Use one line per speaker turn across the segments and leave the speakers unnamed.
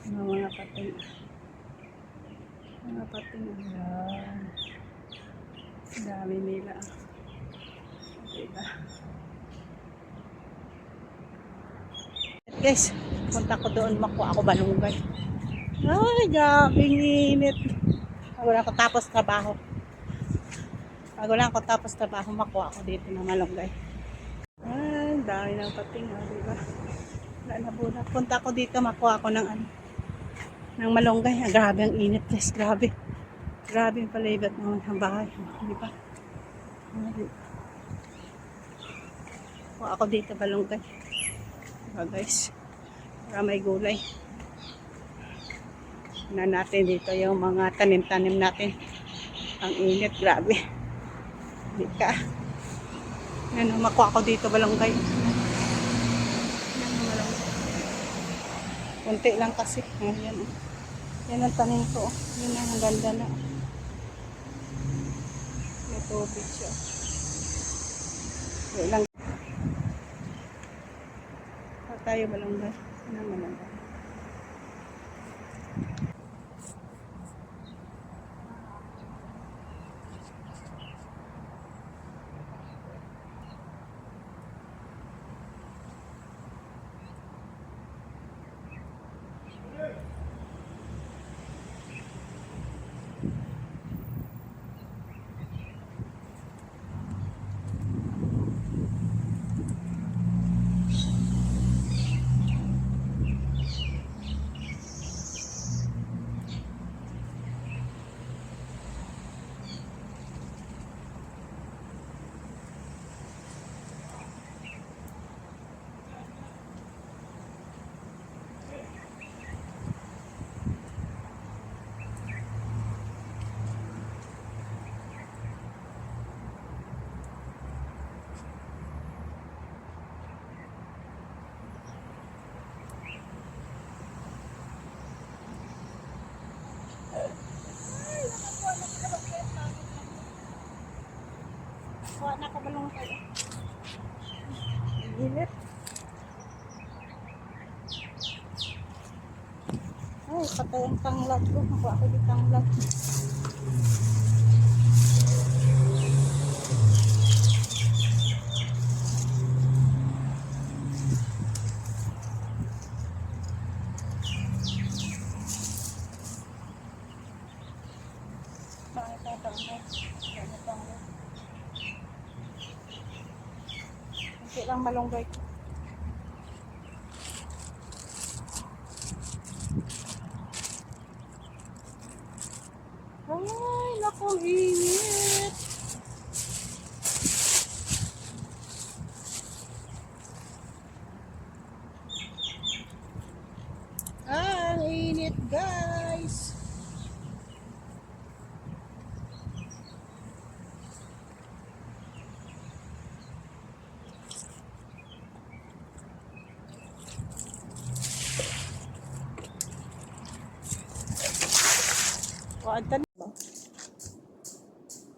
Mga pating. Mga pating. Ayan. Dami nila. Diba? Guys, punta ko doon, makuha ako balunggay. Ay, gabing init. Bago lang ako tapos trabaho. Makuha ako dito ng malunggay. Ay, dami ng pating, diba? Wala na bunat. Punta ko dito, makuha ako ng ng malunggay. Grabe ang init, guys. Grabe. Grabe yung palibat ng bahay. Diba? Kuha ako dito malunggay. Diba, guys? Para may gulay. Na natin dito yung mga tanim-tanim natin. Ang init, grabe. Hindi ka. Yan, makuha ako dito balunggay. Yan, malunggay. Kunti lang kasi. Yan, yan ang tanim ko. Yan ang ganda na. May tubig siya. Yan lang. Tayo malunggay. Yan ang malunggay. Kuha na ka balunggay. Init. Ay, patay ang tanglad ko. Nakuha ko di tanglad. Bakit ang tanglad? Hindi lang malunggay ko. Ay, naku, init. Ang init, guys.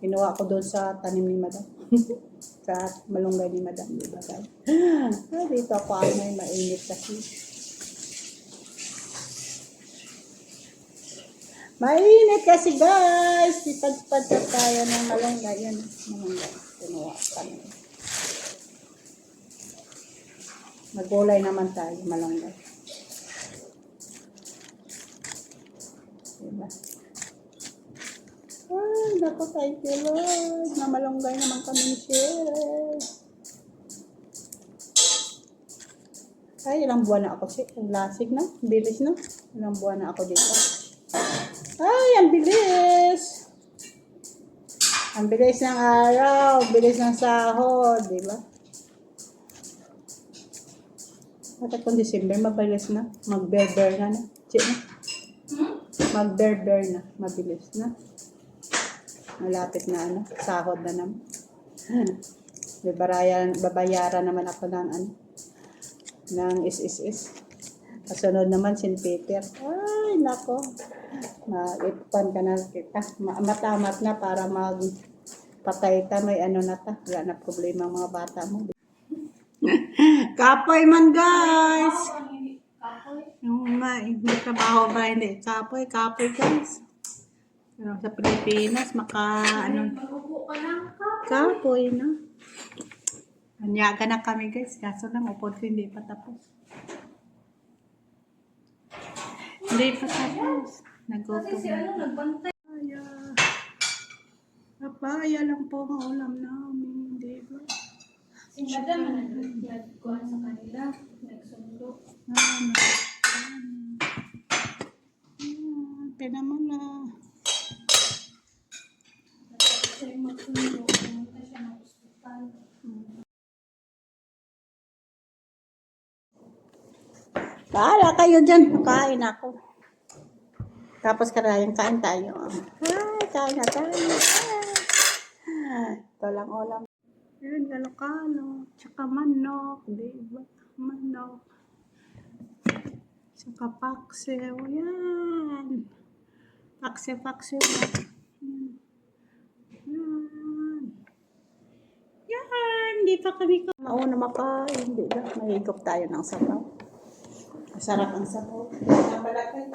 Kinuha ko doon sa tanim ni Madam. Sa malunggay ni Madam, di ba guys? Dito ako may mainit kasi. Mainit kasi guys. Ipad-pad tayo ng malunggay. Yan, malunggay. Kinuha kami. Magulay naman tayo, malunggay. Diba? Ay, naku, thank you Lord. Na malunggay naman kami share. Ay, ilang buwan na ako lasig na. Bilis na. Ilang buwan na ako dito. Ay, ang bilis. Ang bilis ng araw. Bilis ng sahod. Diba? Bakit kung December, mabilis na. Mag-berber na. Mag-berber na. Mabilis na. Malapit na sahod na naman. Babayaran naman ako ng SSS. Kasunod naman St. Peter. Ay, nako. Maipan ka na kita. Matamat na para magpatay ta. May na ta. Wala na problema ang mga bata mo. Kapoy man, guys. Yung nga, may trabaho ba? Hindi. Kapoy guys. Pero sa Pilipinas,
Magupo ka lang ka.
kapoy, no? Anyaga na kami guys, kaso lang upod ko hindi pa tapos. Hindi pa tapos. Nagutom
Kasi si
na.
nagbantay.
Papaya. Papaya lang po ang ulam namin, di ba?
Si madam, nagkuhan sa kanila. Nagsundo.
Pinamala.
Kasi magsundo. Pumunta siya ng ospital.
Bahala kayo dyan. Kain ako. Tapos karayang kain tayo. Ay, kain na tayo. Ito lang ulam. Yun, galokalo. Tsaka manok. Diba? Manok. Tsaka paksiw. Yan. Paksiw. Yan. Yan. Hindi pa kami mauna makain. Hindi ba? Mahigop tayo ng sabaw. Masarap ang sabaw. Ang balakay.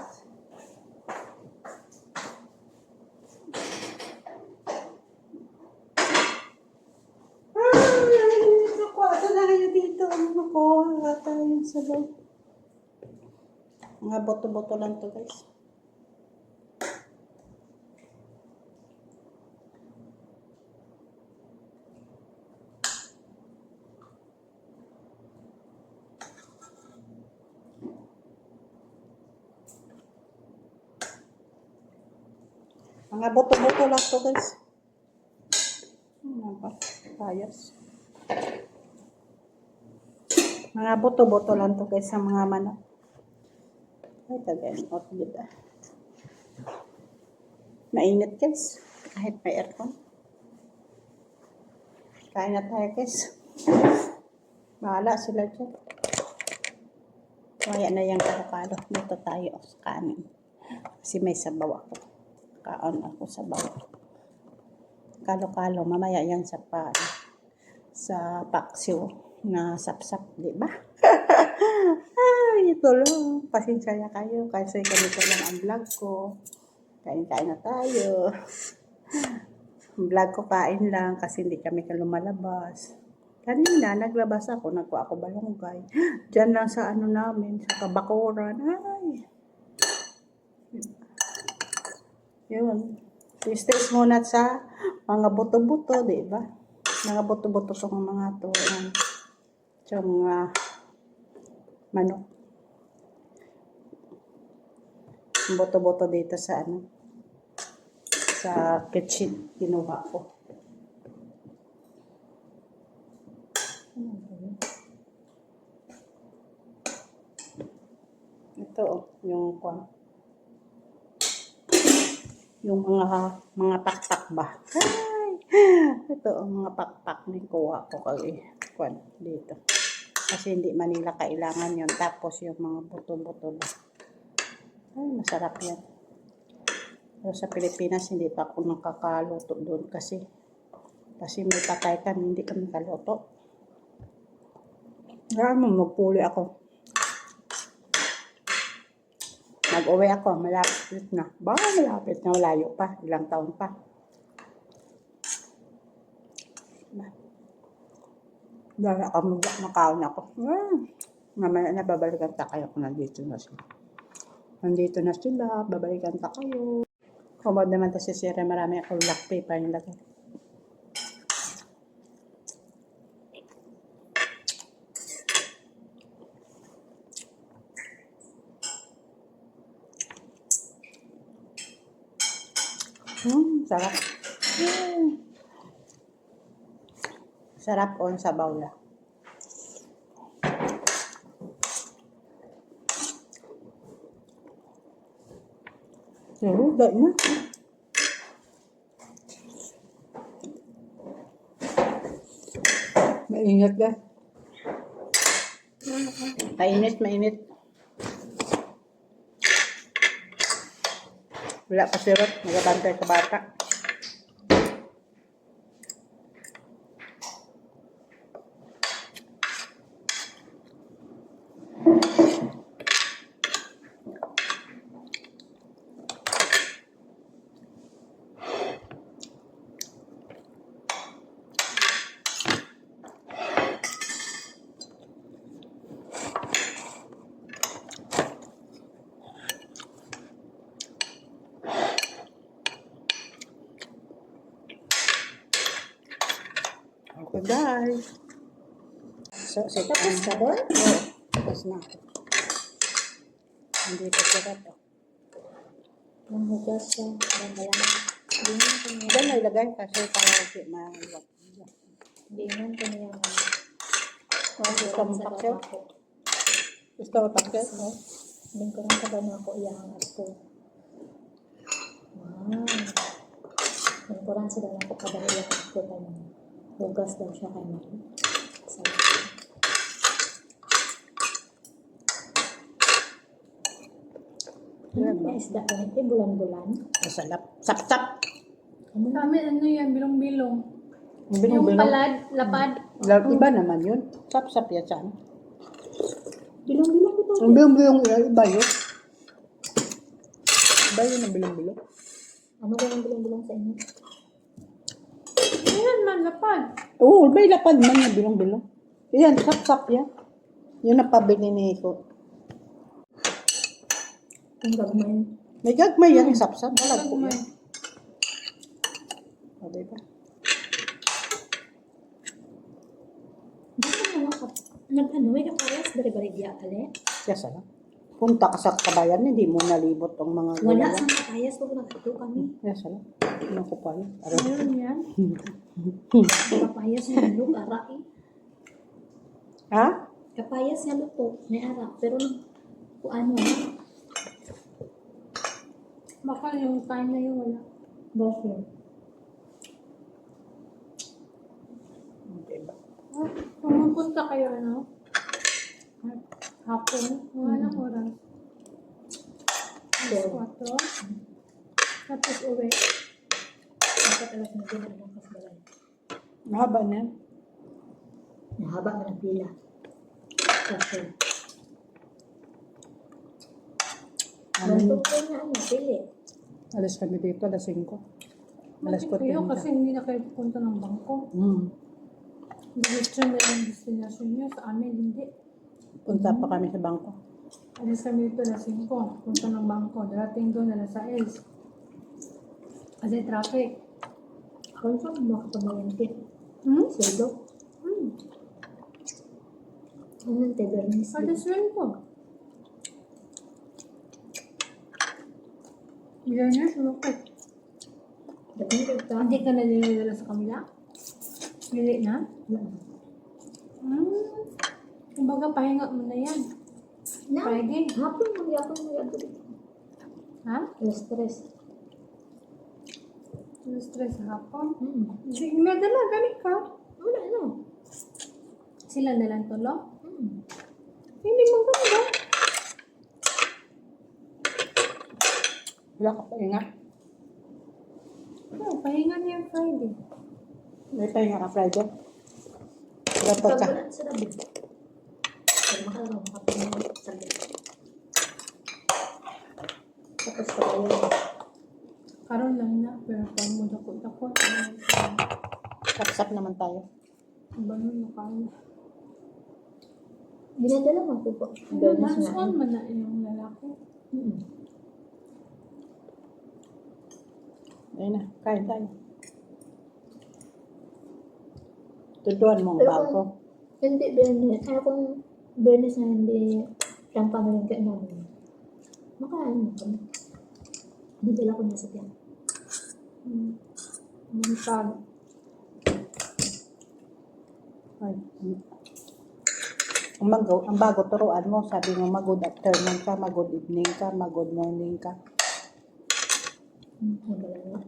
Ito na kayo dito. Nakuha tayo sa loob. Mga boto-boto lang to guys. Mga boto-boto lang to guys. Ano ba? Ayos. Mga boto-boto lang to guys sa mga manok. Ay, tagayin. Outbid ah. Mainit guys. Kahit may aircon. Kain na tayo guys. Bahala sila dyan. Kaya na yung kalokalo. Dito tayo sa kanin. Kasi may sabaw ako. Kaon ako sa bawah. Kalokalo. Mamaya yan sa paksiw na sapsap. Diba? Ay, ito lang. Pasensya na kayo. Kasi ganito lang ang vlog ko. Kain-kain na tayo. Ang vlog ko kain lang kasi hindi kami lumalabas. Kanina, naglabas ako. Nagkuha ako balonggay. Diyan lang sa ano namin. Sa Kabakuran. Ay. Yun. Stress muna sa mga buto-buto. Diba? Mga buto-buto sa mga to. Sa mga manok. Boto-boto dito sa sa kitchen kinuha ko. Ito yung mga pakpak ba. Ay, ito mga pakpak na kuha ko dito. Kasi hindi Manila kailangan yun. Tapos yung mga buto-buto ba. Ay, masarap yan. Pero sa Pilipinas, hindi pa ako nakakaluto doon kasi may patay kami, hindi kami kaluto. Magpuli ako. Mag-uwi ako, malapit na. Malapit na, malayo pa. Ilang taon pa. Dahil ako makaon ako. Mamaya na babalikan ta kayo kung nandito na sila. Babalikan ta kayo. Kumod naman ta si Sierra, marami akong black paper yung lagay. Sarap. Sarap on sa bawla. Dahil na. Mainit ka. Mainit. Wala pa sirot. Nagabantay ka bata. Okay, guys. So,
Tapos ka doon?
Oo. Tapos na ako. Hindi pa sila to.
Nanghugas siya. Lingon ko niya.
Diyan na ilagay kasi para hindi maiwag.
Lingon ko niya.
Gusto mo pakyaw? Gusto mo pakyaw? Oo.
Lingkuran ka daw na ako iyang apo. Wow. Lingkuran sa daw na ako kada iyang apo ka na. Hugas daw siya kay Mari. Salamat. May isda ka nito, bulan-bulan.
Masarap. Sap-sap.
Ano na?
Kami, ano yan, bilong-bilong. Yung
Bilong-bilong.
palad, lapad.
Iba naman yun. Sap-sap yan saan.
Bilong-bilong ito.
Ang bilong-bilong yan, iba yun. Iba yun ang bilong-bilong.
Ano ba yung bilong-bilong sa inyo?
Ayan man, lapad.
Oo, may lapad man na bilong-bilong. Yan, sap-sap yan. Yun ang pabili ni Iko.
Ang gagmay.
May gagmay yan, sap-sap. Malag po
Gagmay.
yan. O, diba?
Bakit naman ka? Nag-ano, may kapayas, bari-barigya ka le?
Kaya sana. Punta ka sa kabayan, hindi mo nalibot ang mga
Wala
gulay.
sa kapayas, huwag nagkito kami.
Kaya sana. Ano ko pa yun?
Ayun yan.
Kapayas nga luto, ara eh.
Ha?
Kapayas nga luto, may ara. Pero kung ano,
Baka yung time na yun wala.
buffer.
Diba?
Pumupunta kayo, ano? Hapon. Mga anong oras? Alas 4. Tapos uwi.
Dapat alas na din ang kasbalan.
Mahaba na yan.
Nahaba na ng pila. Buffer. Ganto ko na ano, pili.
Alas kami dito, alas 5. Alas
Bakit kayo?
4.
Kasi hindi na kayo pupunta ng bangko. Diretso na yung destination nyo. Sa amin, hindi.
Punta pa kami sa bangko.
Alas kami dito, alas 5. Punta ng bangko. Darating doon, alas 6. Kasi traffic.
Ako sa makapamayanti. Silo. Anong tabernis?
Alas 5. Yan yun, sumukit.
Dapat ka.
Hindi ka na dinadala sa kanila? Pili na? Kumbaga, pahinga mo na yan.
Na,
Friday.
hapon mo yapo dito.
Ha?
Alas 3.
Stress hapon.
Hmm.
Sige, nadala, galing ka.
Wala no.
Sila nalang tulo.
Hmm.
Hindi mo ganda.
Wala ka pa inga.
Oh, pahinga niya yung Friday.
May pahinga ka Friday. Dapat ka.
Pagbulan sa labi. Pero makapamahal sa labi. Tapos pagayon.
Karoon lang na, pero pag mo dako-dako,
Sap-sap naman tayo.
ba nun yung kaya?
Dinadala mo po po.
Hands-on man na yung lalaki.
Ayun na, kain tayo. Tuduan mo ang
Pero
bago.
kung hindi Bernes, kaya kung Bernes na hindi siyang pamaligay namin, makaano kami. Dinadala ko na sa tiyan.
Manisag.
Ay. Ang bago turuan mo, sabi mo mag-good afternoon ka, mag-good evening ka, mag-good morning ka.
Nadala na.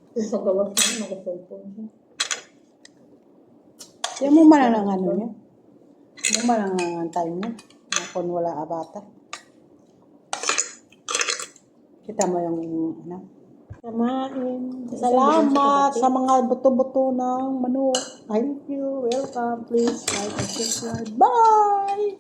Kung paggawas na, mag-cellphone siya.
Yan mo man ang ano niya. Yan mo man ang time niya. Kung wala ka bata. Kita mo yung ano. Kamain. Salamat sa mga buto-buto ng manok. Thank you. Welcome. Please like and subscribe. Bye!